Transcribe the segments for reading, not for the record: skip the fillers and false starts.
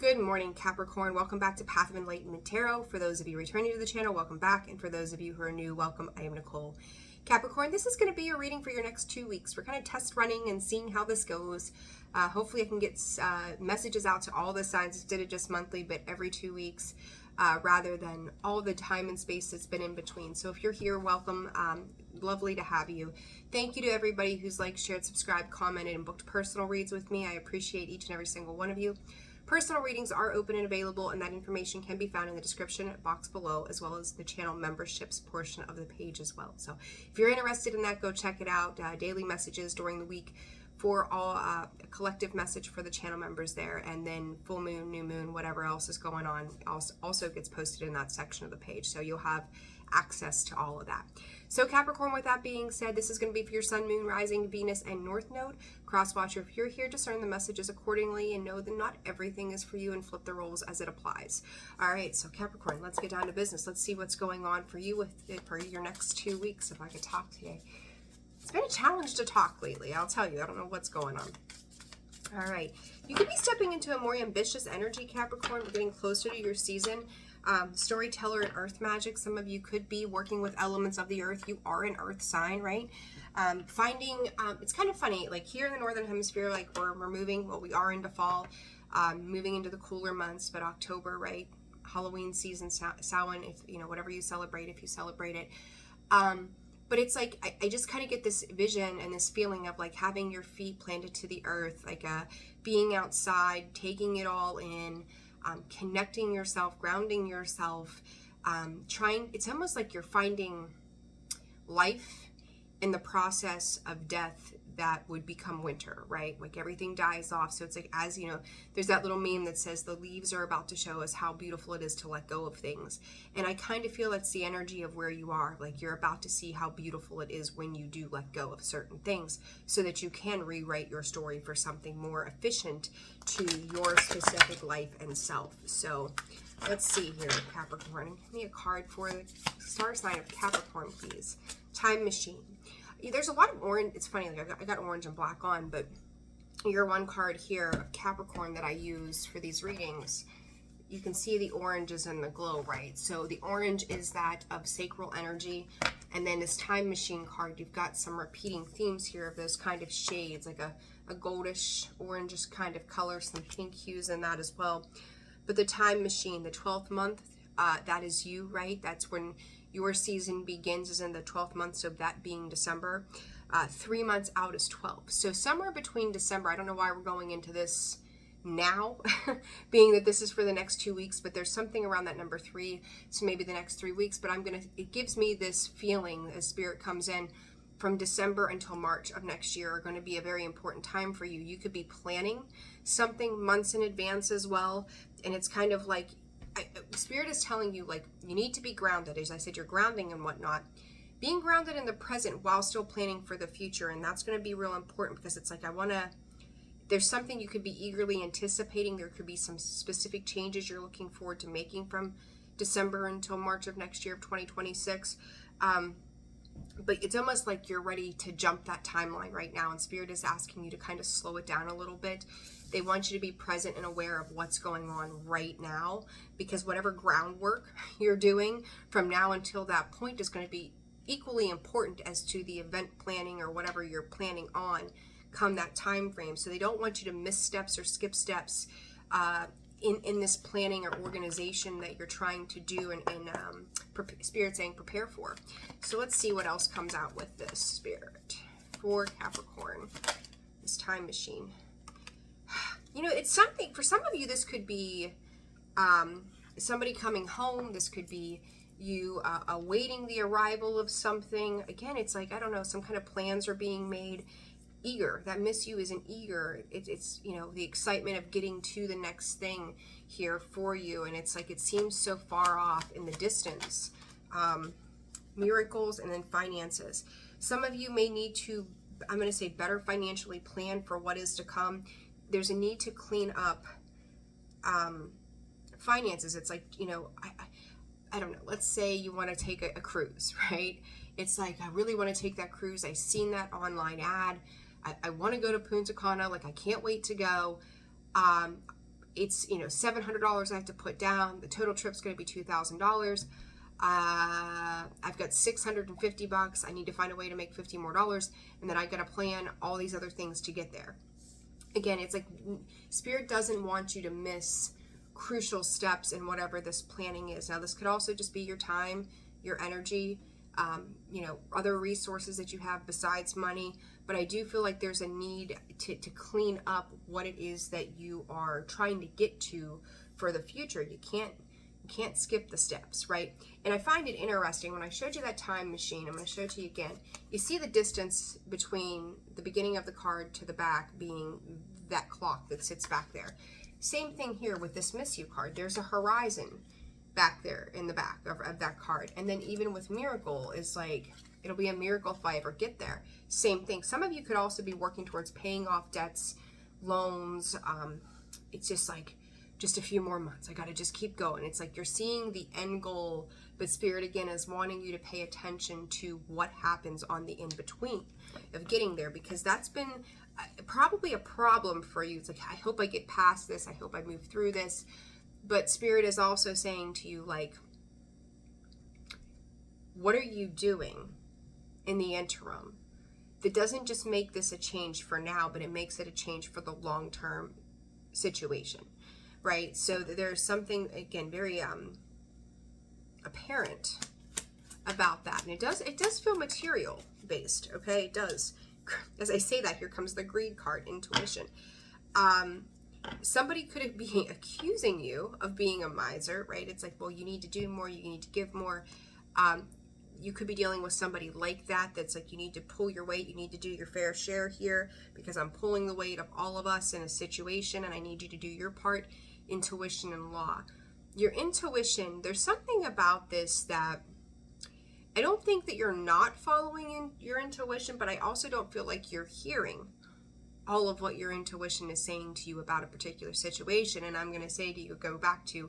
Good morning, Capricorn. Welcome back to Path of Enlightenment Tarot. For those of you returning to the channel, welcome back. And for those of you who are new, welcome. I am Nicole. Capricorn, this is going to be your reading for your next 2 weeks. We're kind of test running and seeing how this goes. Hopefully I can get messages out to all the signs. I did it just monthly, but every 2 weeks, rather than all the time and space that's been in between. So if you're here, welcome. Lovely to have you. Thank you to everybody who's liked, shared, subscribed, commented, and booked personal reads with me. I appreciate each and every single one of you. Personal readings are open and available, and that information can be found in the description box below, as well as the channel memberships portion of the page as well. So if you're interested in that, go check it out. Daily messages during the week for all, a collective message for the channel members there, and then full moon, new moon, whatever else is going on also gets posted in that section of the page. So you'll have access to all of that. So Capricorn, with that being said, this is going to be for your sun, moon, rising, Venus, and north node. Cross watcher, if you're here, discern the messages accordingly and know that not everything is for you, and flip the roles as it applies. All right, so Capricorn, let's get down to business. Let's see what's going on for you for your next 2 weeks, if I could talk today. It's been a challenge to talk lately, I'll tell you. I don't know what's going on. All right, you could be stepping into a more ambitious energy, Capricorn. We're getting closer to your season. Storyteller and earth magic. Some of you could be working with elements of the earth. You are an earth sign, right? It's kind of funny, like here in the northern hemisphere, like we're moving, well, we are into fall, moving into the cooler months, but October, right? Halloween season, Samhain, if you know, whatever you celebrate, if you celebrate it. But it's like, I just kind of get this vision and this feeling of like having your feet planted to the earth, like being outside, taking it all in, connecting yourself, grounding yourself, it's almost like you're finding life in the process of death that would become winter, right? Like everything dies off. So it's like, as you know, there's that little meme that says the leaves are about to show us how beautiful it is to let go of things. And I kind of feel that's the energy of where you are. Like you're about to see how beautiful it is when you do let go of certain things, so that you can rewrite your story for something more efficient to your specific life and self. So let's see here, Capricorn. Give me a card for the star sign of Capricorn, please. Time machine. There's a lot of orange. It's funny, like I got orange and black on, but your one card here of Capricorn that I use for these readings, you can see the orange is in the glow, right? So the orange is that of sacral energy. And then this time machine card, you've got some repeating themes here of those kind of shades, like a goldish, orangish kind of color, some pink hues in that as well. But the time machine, the 12th month, that is you, right? That's when your season begins, is in the 12th month, so that being December. 3 months out is 12. So somewhere between December, I don't know why we're going into this now, being that this is for the next 2 weeks, but there's something around that number 3, so maybe the next 3 weeks, but it gives me this feeling as spirit comes in, from December until March of next year are going to be a very important time for you. You could be planning something months in advance as well, and it's kind of like, Spirit is telling you, like, you need to be grounded. As I said, you're grounding and whatnot. Being grounded in the present while still planning for the future, and that's going to be real important, because it's like, there's something you could be eagerly anticipating. There could be some specific changes you're looking forward to making from December until March of next year of 2026. But it's almost like you're ready to jump that timeline right now, and Spirit is asking you to kind of slow it down a little bit. They want you to be present and aware of what's going on right now, because whatever groundwork you're doing from now until that point is going to be equally important as to the event planning or whatever you're planning on come that time frame. So they don't want you to miss steps or skip steps in this planning or organization that you're trying to do, and Spirit saying prepare for. So let's see what else comes out with this, Spirit, for Capricorn, this time machine. You know, it's something, for some of you, this could be somebody coming home. This could be you awaiting the arrival of something. Again, it's like, I don't know, some kind of plans are being made. Eager, that miss you isn't eager. It's you know, the excitement of getting to the next thing here for you, and it's like it seems so far off in the distance. Miracles, and then finances. Some of you may need to, I'm going to say, better financially plan for what is to come. There's a need to clean up finances. It's like, you know, I don't know, let's say you want to take a cruise, right? It's like, I really want to take that cruise. I've seen that online ad. I want to go to Punta Cana, like I can't wait to go. it's, you know, $700 I have to put down. The total trip's going to be $2,000. I've got $650. I need to find a way to make $50 more, and then I got to plan all these other things to get there. Again, it's like Spirit doesn't want you to miss crucial steps in whatever this planning is. Now, this could also just be your time, your energy, you know, other resources that you have besides money. But I do feel like there's a need to clean up what it is that you are trying to get to for the future. You can't skip the steps, right? And I find it interesting, when I showed you that time machine, I'm going to show it to you again. You see the distance between the beginning of the card to the back being that clock that sits back there. Same thing here with this Miss You card. There's a horizon back there in the back of that card. And then even with Miracle, is like, it'll be a miracle if I ever get there. Same thing. Some of you could also be working towards paying off debts, loans. It's just like, just a few more months. I got to just keep going. It's like you're seeing the end goal, but Spirit again is wanting you to pay attention to what happens on the in-between of getting there, because that's been probably a problem for you. It's like, I hope I get past this. I hope I move through this. But Spirit is also saying to you, like, what are you doing in the interim that doesn't just make this a change for now, but it makes it a change for the long-term situation, right? So there's something, again, very apparent about that. And it does feel material based, okay? It does. As I say that, here comes the greed card, intuition. Somebody could be accusing you of being a miser, right? It's like, well, you need to do more, you need to give more. You could be dealing with somebody like that, that's like, you need to pull your weight, you need to do your fair share here, because I'm pulling the weight of all of us in a situation, and I need you to do your part. Intuition and law. Your intuition, there's something about this that I don't think that you're not following in your intuition, but I also don't feel like you're hearing all of what your intuition is saying to you about a particular situation. And I'm going to say to you, go back to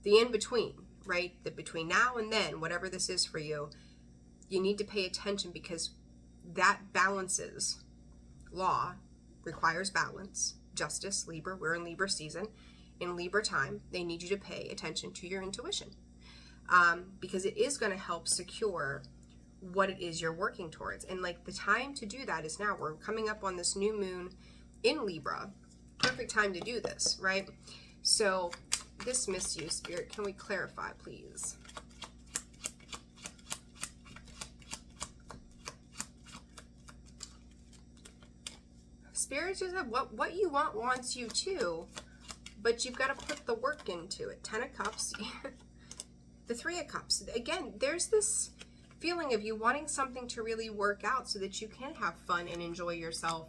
the in-between, right? The between now and then, whatever this is for you, you need to pay attention, because that balances. Law requires balance. Justice, Libra, we're in Libra season. In Libra time, they need you to pay attention to your intuition, because it is going to help secure what it is you're working towards. And like, the time to do that is now. We're coming up on this new moon in Libra. Perfect time to do this, right? So this Miss You, Spirit, can we clarify, please? Spirit just have what you want wants you too, but you've got to put the work into it. 10 of Cups, the 3 of Cups. Again, there's this feeling of you wanting something to really work out so that you can have fun and enjoy yourself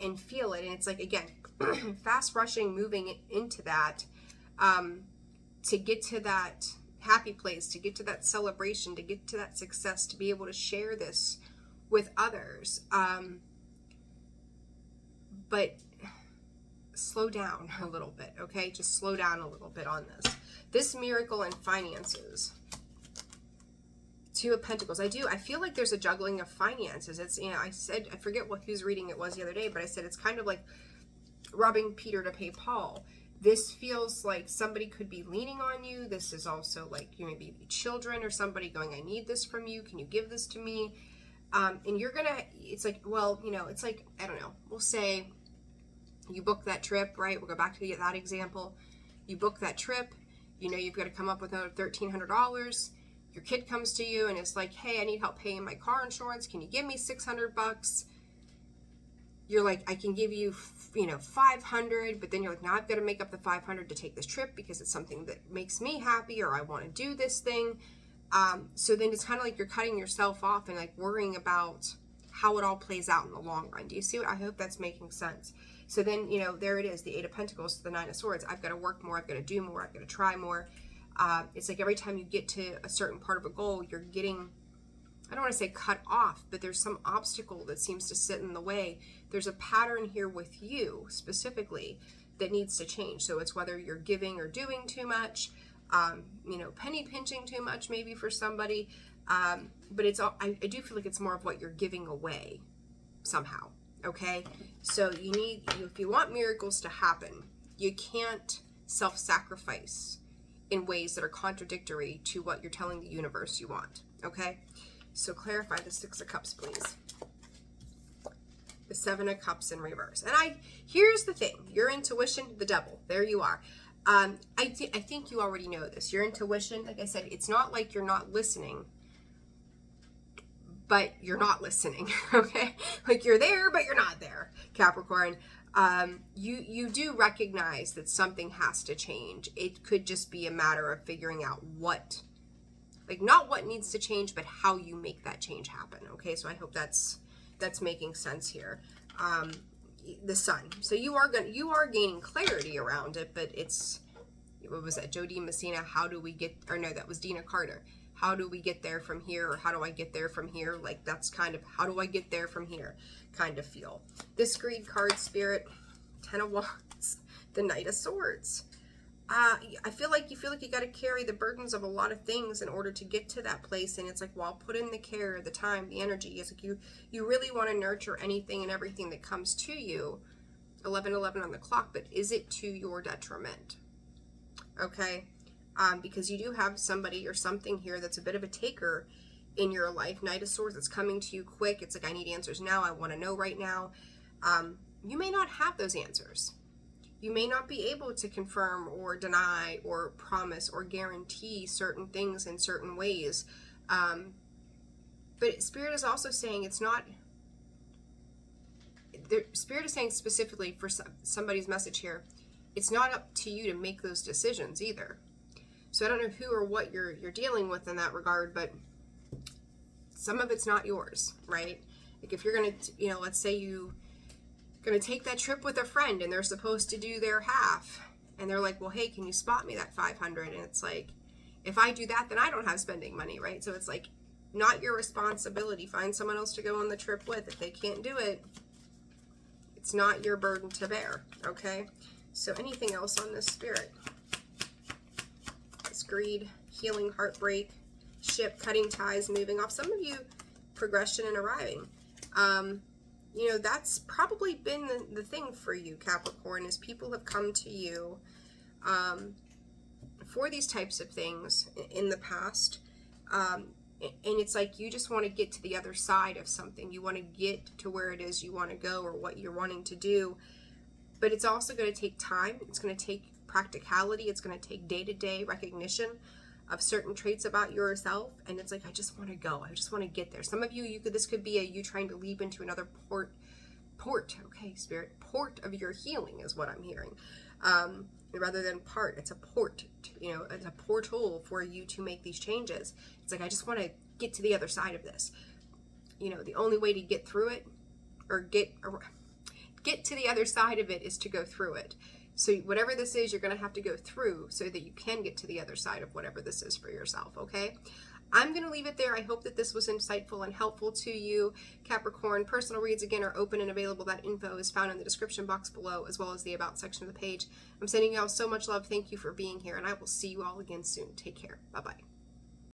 and feel it. And it's like, again, fast rushing, moving into that, to get to that happy place, to get to that celebration, to get to that success, to be able to share this with others. But slow down a little bit, okay? Just slow down a little bit on this. This miracle in finances. 2 of Pentacles. I feel like there's a juggling of finances. It's, you know, I forget whose reading it was the other day, but I said it's kind of like robbing Peter to pay Paul. This feels like somebody could be leaning on you. This is also like, you know, maybe children or somebody going, I need this from you. Can you give this to me? And you're gonna, it's like, well, you know, it's like, I don't know, we'll say you book that trip, right? We'll go back to that example. You book that trip, you know, you've got to come up with another $1,300. Your kid comes to you and it's like, hey, I need help paying my car insurance. Can you give me $600? You're like, I can give you, you know, 500, but then you're like, now I've got to make up the 500 to take this trip because it's something that makes me happy, or I want to do this thing. So then it's kind of like you're cutting yourself off and like worrying about how it all plays out in the long run. Do you see what? I hope that's making sense. So then, you know, there it is, the 8 of Pentacles to the 9 of Swords. I've got to work more. I've got to do more. I've got to try more. It's like every time you get to a certain part of a goal, you're getting, I don't want to say cut off, but there's some obstacle that seems to sit in the way. There's a pattern here with you specifically that needs to change. So it's whether you're giving or doing too much, you know, penny pinching too much maybe for somebody. But it's all, I do feel like it's more of what you're giving away somehow. Okay. So you need, if you want miracles to happen, You can't self-sacrifice in ways that are contradictory to what you're telling the universe you want, okay? So clarify the Six of Cups, please. The Seven of Cups in reverse. And here's the thing. Your intuition, the devil. There you are. I think you already know this. Your intuition, like I said, it's not like you're not listening, but you're not listening, okay? Like you're there, but you're not there, Capricorn. You do recognize that something has to change. It could just be a matter of figuring out what, like not what needs to change, but how you make that change happen, okay? So I hope that's making sense here. The Sun. So you are gaining clarity around it, but it's, what was that? Jodie Messina, how do we get, or no, that was Dina Carter. How do we get there from here? Or how do I get there from here? Like that's kind of, how do I get there from here? Kind of feel. This greed card, Spirit, 10 of Wands, the Knight of Swords. I feel like you got to carry the burdens of a lot of things in order to get to that place. And it's like, well, put in the care, the time, the energy. It's like you really want to nurture anything and everything that comes to you. 11:11 on the clock, but is it to your detriment? Okay. Because you do have somebody or something here that's a bit of a taker in your life. Knight of Swords, it's coming to you quick. It's like, I need answers now. I want to know right now. You may not have those answers. You may not be able to confirm or deny or promise or guarantee certain things in certain ways. But Spirit is also saying it's not, Spirit is saying specifically for somebody's message here, it's not up to you to make those decisions either. So I don't know who or what you're dealing with in that regard, but some of it's not yours, right? Like if you're going to, let's say you going to take that trip with a friend and they're supposed to do their half and they're like, well, hey, can you spot me that 500? And it's like, if I do that, then I don't have spending money, right? So it's like not your responsibility. Find someone else to go on the trip with. If they can't do it, it's not your burden to bear, okay? So anything else on this, Spirit? This greed, healing, heartbreak, ship, cutting ties, moving off. Some of you, progression and arriving. That's probably been the thing for you, Capricorn, is people have come to you for these types of things in the past. And it's like you just want to get to the other side of something. You want to get to where it is you want to go or what you're wanting to do. But it's also going to take time. It's going to take practicality. It's going to take day-to-day recognition of certain traits about yourself. And it's like, I just want to go. I just want to get there. Some of you, this could be you trying to leap into another port, okay, Spirit, port of your healing is what I'm hearing. Rather than part, it's a port, it's a portal for you to make these changes. It's like, I just want to get to the other side of this. The only way to get through it or get to the other side of it is to go through it. So whatever this is, you're going to have to go through so that you can get to the other side of whatever this is for yourself, okay? I'm going to leave it there. I hope that this was insightful and helpful to you, Capricorn. Personal reads, again, are open and available. That info is found in the description box below, as well as the About section of the page. I'm sending you all so much love. Thank you for being here, and I will see you all again soon. Take care. Bye-bye.